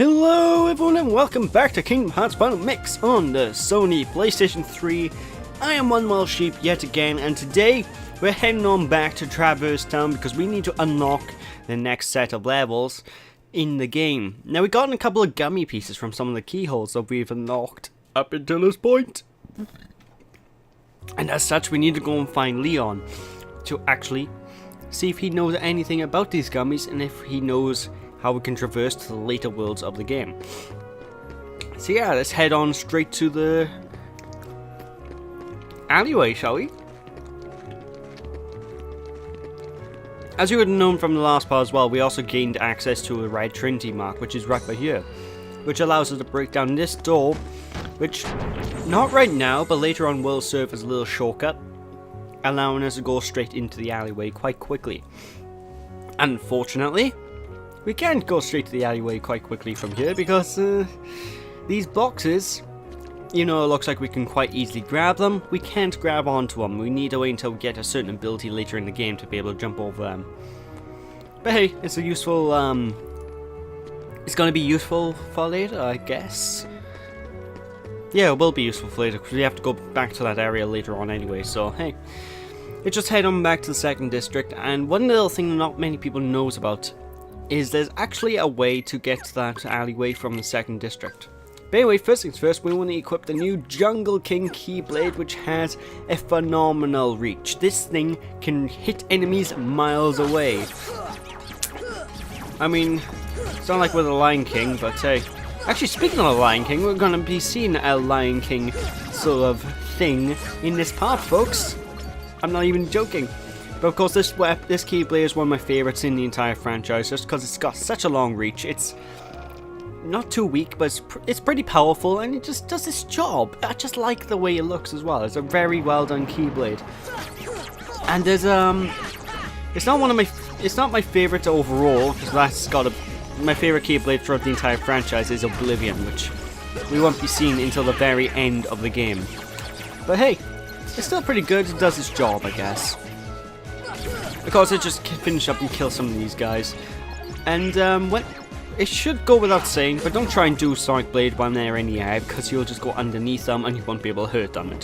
Hello everyone and welcome back to Kingdom Hearts Final Mix on the Sony PlayStation 3. I am One Wild Sheep yet again, and today we're heading on back to Traverse Town because we need to unlock the next set of levels in the game. Now, we've gotten a couple of gummy pieces from some of the keyholes that we've unlocked up until this point. And as such, we need to go and find Leon to actually see if he knows anything about these gummies and if he knows how we can traverse to the later worlds of the game. So yeah, let's head on straight to the alleyway, shall we? As you would have known from the last part as well, we also gained access to a red Trinity mark, which is right by here, which allows us to break down this door, which, not right now, but later on will serve as a little shortcut, allowing us to go straight into the alleyway quite quickly. Unfortunately, we can't go straight to the alleyway quite quickly from here because these boxes, you know, it looks like we can quite easily grab them. We can't grab onto them. We need to wait until we get a certain ability later in the game to be able to jump over them. But hey, it's a useful, it's going to be useful for later, I guess. Yeah, it will be useful for later because we have to go back to that area later on anyway, so hey. Let's just head on back to the second district, and one little thing not many people knows about is there's actually a way to get to that alleyway from the second district. But anyway, first things first, we want to equip the new Jungle King Keyblade, which has a phenomenal reach. This thing can hit enemies miles away. I mean, it's not like we're the Lion King, but hey. Actually, speaking of the Lion King, we're going to be seeing a Lion King sort of thing in this part, folks. I'm not even joking. But of course, this Keyblade is one of my favourites in the entire franchise, just because it's got such a long reach. It's not too weak, but it's pretty powerful, and it just does its job. I just like the way it looks as well. It's a very well done Keyblade. And there's it's not my favourite overall, because that's got my favourite Keyblade throughout the entire franchise is Oblivion, which we won't be seeing until the very end of the game. But hey, it's still pretty good. It does its job, I guess. Of course, it just finish up and kill some of these guys. And it should go without saying, but don't try and do Sonic Blade when they're in the air, because you'll just go underneath them and you won't be able to hurt them.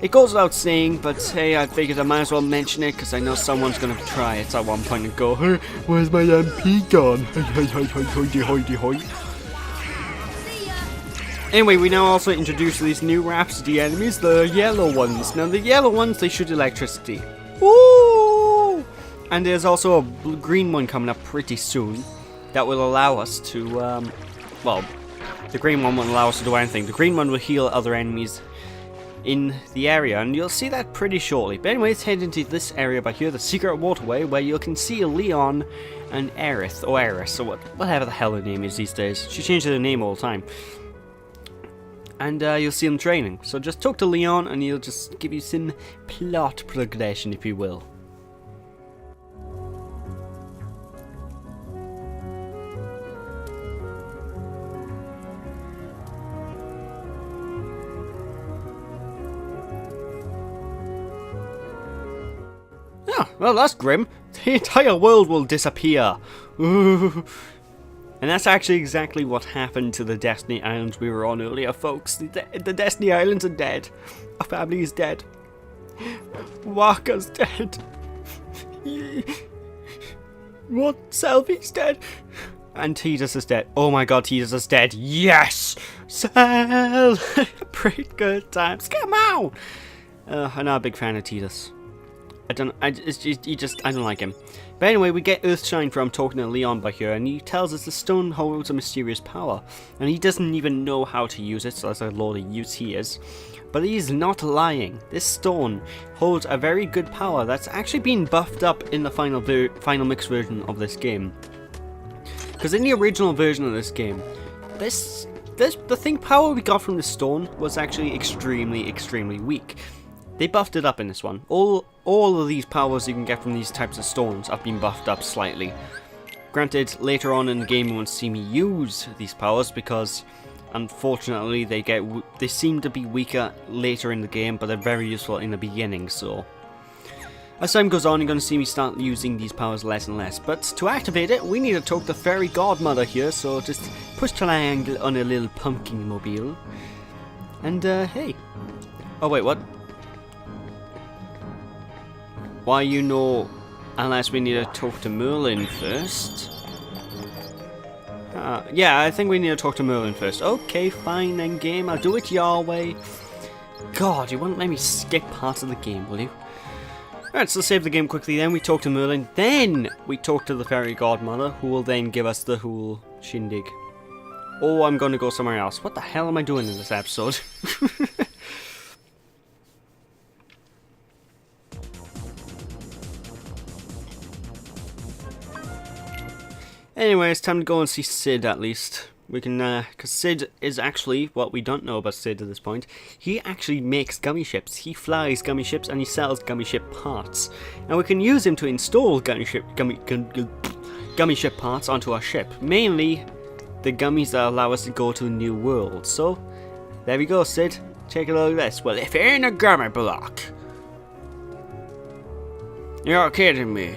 It goes without saying, but hey, I figured I might as well mention it, because I know someone's going to try it at one point and go, hey, where's my MP gone? Anyway, we now also introduce these new Rhapsody enemies, the yellow ones. Now, the yellow ones, they shoot electricity. Woo! And there's also a green one coming up pretty soon that will allow us to, well, the green one won't allow us to do anything. The green one will heal other enemies in the area, and you'll see that pretty shortly. But anyway, let's head into this area by here, the secret waterway, where you can see Leon and Aerith, or Eris, or whatever the hell her name is these days. She changes her name all the time. And you'll see him training. So just talk to Leon and he'll just give you some plot progression, if you will. Ah, well, that's grim. The entire world will disappear. Ooh. And that's actually exactly what happened to the Destiny Islands we were on earlier, folks. The Destiny Islands are dead. Our family is dead. Waka's dead. What? Selby's dead. And Tidus is dead. Oh my god, Tidus is dead. Yes! Cell! Pretty good times. Come on! I'm not a big fan of Tidus. I don't like him. But anyway, we get Earthshine from talking to Leon by here, and he tells us the stone holds a mysterious power, and he doesn't even know how to use it, so that's a lot of use he is. But he's not lying. This stone holds a very good power that's actually been buffed up in the final mix version of this game. Because in the original version of this game, the power we got from the stone was actually extremely weak. They buffed it up in this one. All of these powers you can get from these types of stones have been buffed up slightly. Granted, later on in the game you won't see me use these powers because unfortunately they seem to be weaker later in the game, but they're very useful in the beginning, so As time goes on, you're going to see me start using these powers less and less. But to activate it, we need to talk to Fairy Godmother here. So just push triangle on a little pumpkin mobile. And hey. Oh wait, what? Why you know? Unless we need to talk to Merlin first. Yeah, I think we need to talk to Merlin first. Okay, fine then, game. I'll do it your way. God, you won't let me skip parts of the game, will you? Alright, so save the game quickly, then we talk to Merlin, then we talk to the Fairy Godmother, who will then give us the whole shindig. Oh, I'm gonna go somewhere else. What the hell am I doing in this episode? Anyway, it's time to go and see Sid at least. We can, because Sid is actually, what we don't know about Sid at this point, he actually makes gummy ships. He flies gummy ships and he sells gummy ship parts. And we can use him to install gummy ship parts onto our ship. Mainly, the gummies that allow us to go to a new world. So, there we go, Sid. Take a look at this. Well, if you're in a gummy block, you're kidding me.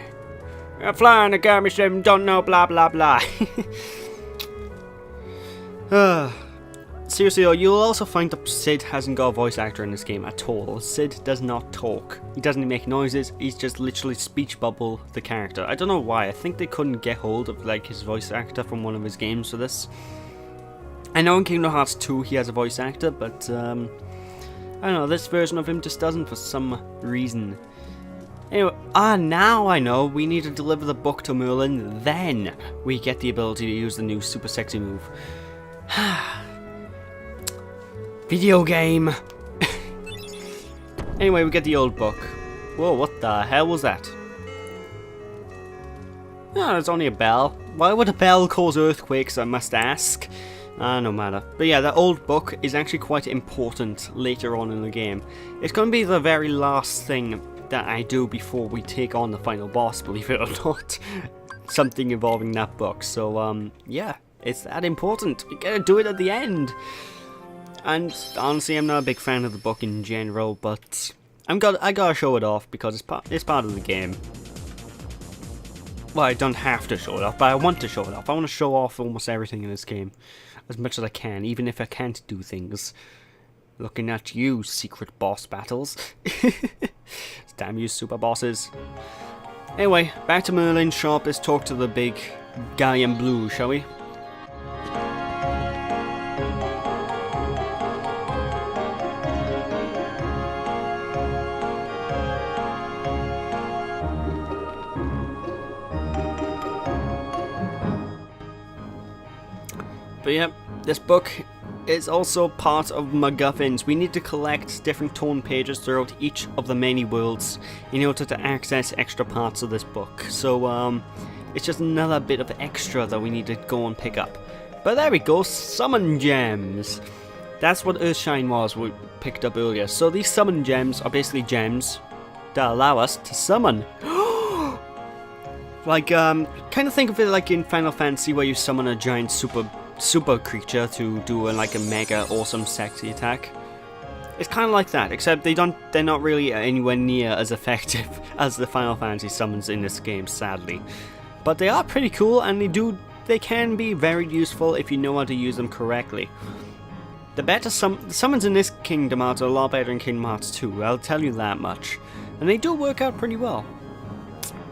You're flying a gummy ship and don't know blah blah blah. Seriously though, you'll also find that Sid hasn't got a voice actor in this game at all. Sid does not talk. He doesn't make noises, he's just literally speech bubble the character. I don't know why, I think they couldn't get hold of like his voice actor from one of his games for this. I know in Kingdom Hearts 2 he has a voice actor, but I don't know, this version of him just doesn't for some reason. Anyway, now I know, we need to deliver the book to Merlin, then we get the ability to use the new super sexy move. Video game! Anyway, we get the old book. Whoa, what the hell was that? Oh, it's only a bell. Why would a bell cause earthquakes, I must ask? No matter. But yeah, that old book is actually quite important later on in the game. It's going to be the very last thing that I do before we take on the final boss, believe it or not. Something involving that book. So, yeah, it's that important. We gotta do it at the end. And honestly, I'm not a big fan of the book in general, but I gotta show it off because it's part of the game. Well, I don't have to show it off, but I want to show it off. I want to show off almost everything in this game as much as I can, even if I can't do things. Looking at you, secret boss battles. Damn you, super bosses. Anyway, back to Merlin's shop. Let's talk to the big guy in blue, shall we? But yeah, this book is also part of MacGuffins. We need to collect different tone pages throughout each of the many worlds in order to access extra parts of this book. So, it's just another bit of extra that we need to go and pick up. But there we go, summon gems. That's what Earthshine was we picked up earlier. So these summon gems are basically gems that allow us to summon. Like, kind of think of it like in Final Fantasy where you summon a giant super creature to do like a mega awesome sexy attack. It's kind of like that, except they're not really anywhere near as effective as the Final Fantasy summons in this game, sadly. But they are pretty cool, and they can be very useful if you know how to use them correctly. The summons in this Kingdom Hearts are a lot better in Kingdom Hearts 2, I'll tell you that much. And they do work out pretty well.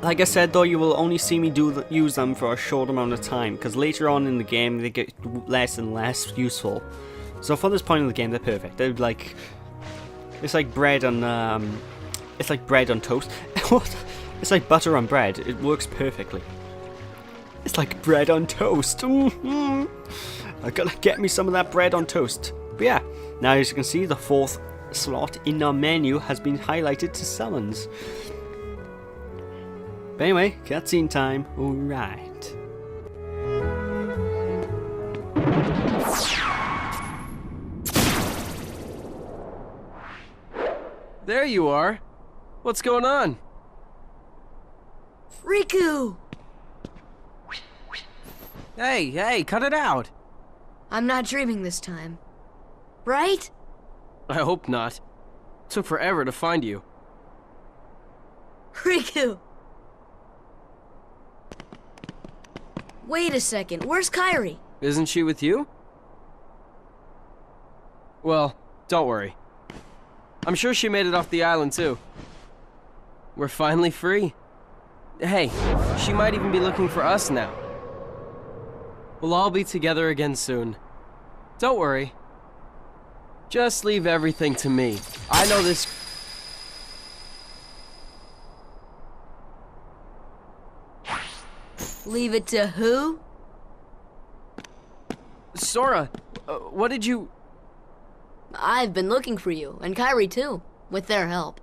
Like I said though, you will only see me use them for a short amount of time, because later on in the game they get less and less useful. So for this point in the game, they're perfect. They're like, it's like bread on toast. What? It's like butter on bread. It works perfectly. It's like bread on toast. I gotta get me some of that bread on toast. But yeah, now as you can see, the fourth slot in our menu has been highlighted to summons. But anyway, cutscene time. Alright. There you are. What's going on? Riku! Hey, cut it out. I'm not dreaming this time. Right? I hope not. Took forever to find you. Riku! Wait a second, where's Kairi? Isn't she with you? Well, don't worry. I'm sure she made it off the island too. We're finally free. Hey, she might even be looking for us now. We'll all be together again soon. Don't worry. Just leave everything to me. I know this... Leave it to who? Sora, what did you... I've been looking for you, and Kairi too, with their help.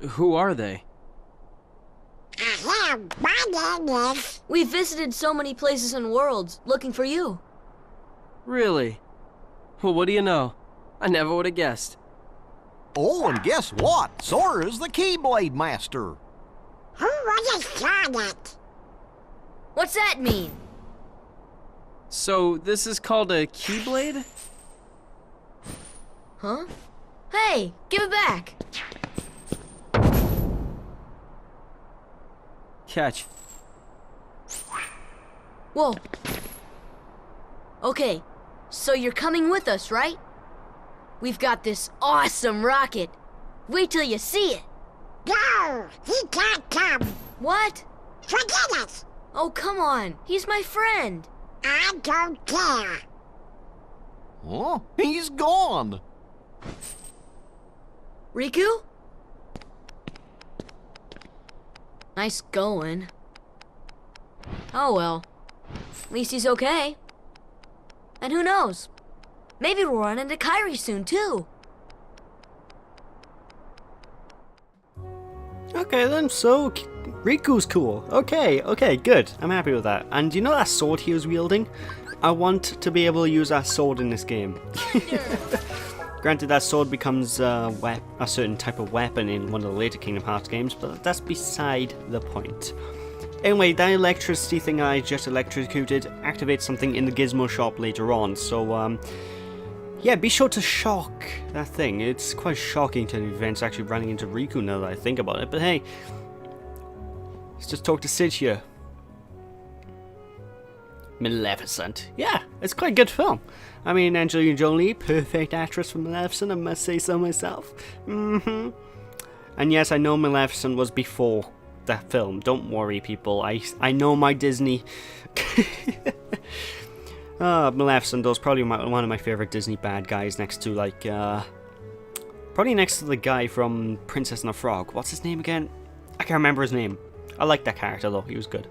Who are they? We visited so many places and worlds, looking for you. Really? Well, what do you know? I never would have guessed. Oh, and guess what? Sora's the Keyblade Master. Who was it? What's that mean? So, this is called a Keyblade? Huh? Hey, give it back! Catch. Whoa. Okay, so you're coming with us, right? We've got this awesome rocket. Wait till you see it. No, he can't come. What? Forget it. Oh, come on. He's my friend. I don't care. Oh, he's gone. Riku? Nice going. Oh well. At least he's okay. And who knows? Maybe we'll run into Kairi soon too. Okay then, so Riku's cool. Okay, good. I'm happy with that. And you know that sword he was wielding? I want to be able to use that sword in this game. Granted, that sword becomes a certain type of weapon in one of the later Kingdom Hearts games, but that's beside the point. Anyway, that electricity thing I just electrocuted activates something in the Gizmo shop later on, so yeah, be sure to shock that thing. It's quite shocking to the events actually running into Riku now that I think about it, but hey, let's just talk to Sid here. Maleficent. Yeah, it's quite a good film. I mean, Angelina Jolie, perfect actress for Maleficent, I must say so myself. And yes, I know Maleficent was before that film. Don't worry, people. I know my Disney. Maleficent was probably one of my favorite Disney bad guys, next to like probably next to the guy from Princess and the Frog. What's his name again? I can't remember his name. I like that character though. He was good.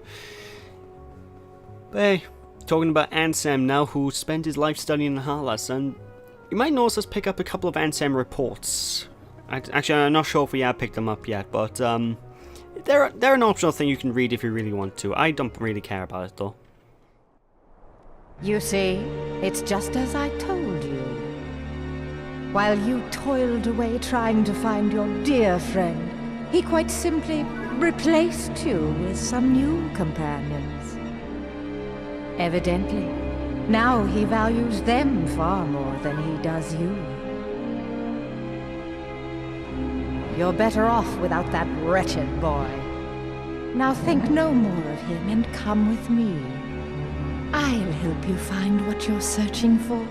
But hey, talking about Ansem now, who spent his life studying in Harlas, and you might notice us pick up a couple of Ansem reports. Actually, I'm not sure if we have picked them up yet, but they're an optional thing you can read if you really want to. I don't really care about it though. You see, it's just as I told you. While you toiled away trying to find your dear friend, he quite simply replaced you with some new companions. Evidently, now he values them far more than he does you. You're better off without that wretched boy. Now think no more of him and come with me. I'll help you find what you're searching for.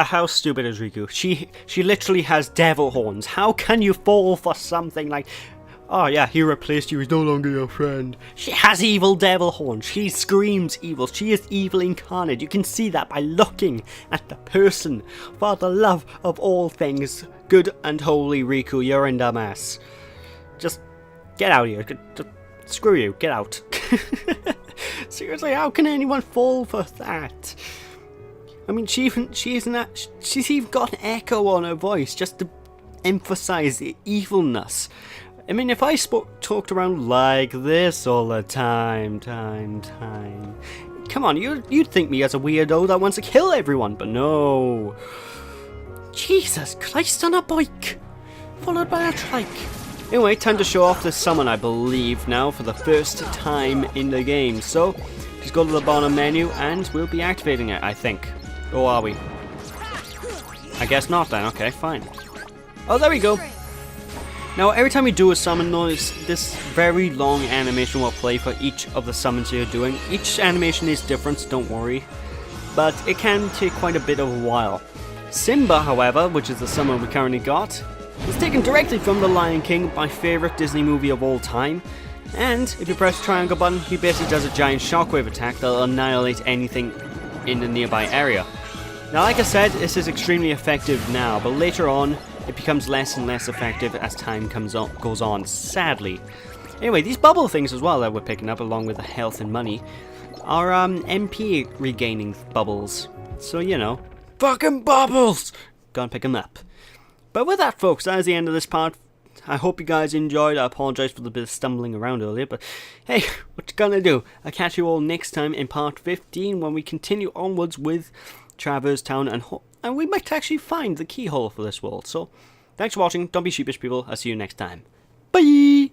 How stupid is Riku? She literally has devil horns. How can you fall for something like, oh yeah, he replaced you, he's no longer your friend. She has evil devil horns. She screams evil. She is evil incarnate. You can see that by looking at the person. For the love of all things good and holy, Riku, you're in dumbass. Just get out of here. Just, screw you, get out. Seriously, how can anyone fall for that? I mean, she's even got an echo on her voice just to emphasize the evilness. I mean, if I talked around like this all the time, come on, you'd think me as a weirdo that wants to kill everyone, but no. Jesus Christ on a bike, followed by a trike. Anyway, time to show off the summon, I believe, now for the first time in the game. So, just go to the bottom menu and we'll be activating it, I think. Or are we? I guess not then. Okay, fine. Oh, there we go. Now, every time you do a summon, notice this very long animation will play for each of the summons you're doing. Each animation is different, so don't worry. But it can take quite a bit of a while. Simba, however, which is the summon we currently got, is taken directly from The Lion King, my favourite Disney movie of all time. And if you press the triangle button, he basically does a giant shockwave attack that'll annihilate anything in the nearby area. Now, like I said, this is extremely effective now, but later on, it becomes less and less effective as time goes on, sadly. Anyway, these bubble things as well that we're picking up, along with the health and money, are MP regaining bubbles. So, you know, fucking bubbles! Go and pick them up. But with that, folks, that is the end of this part. I hope you guys enjoyed. I apologise for the bit of stumbling around earlier, but hey, what you gonna do? I'll catch you all next time in part 15 when we continue onwards with Traverse Town, and we might actually find the keyhole for this world. So, thanks for watching. Don't be sheepish, people. I'll see you next time. Bye!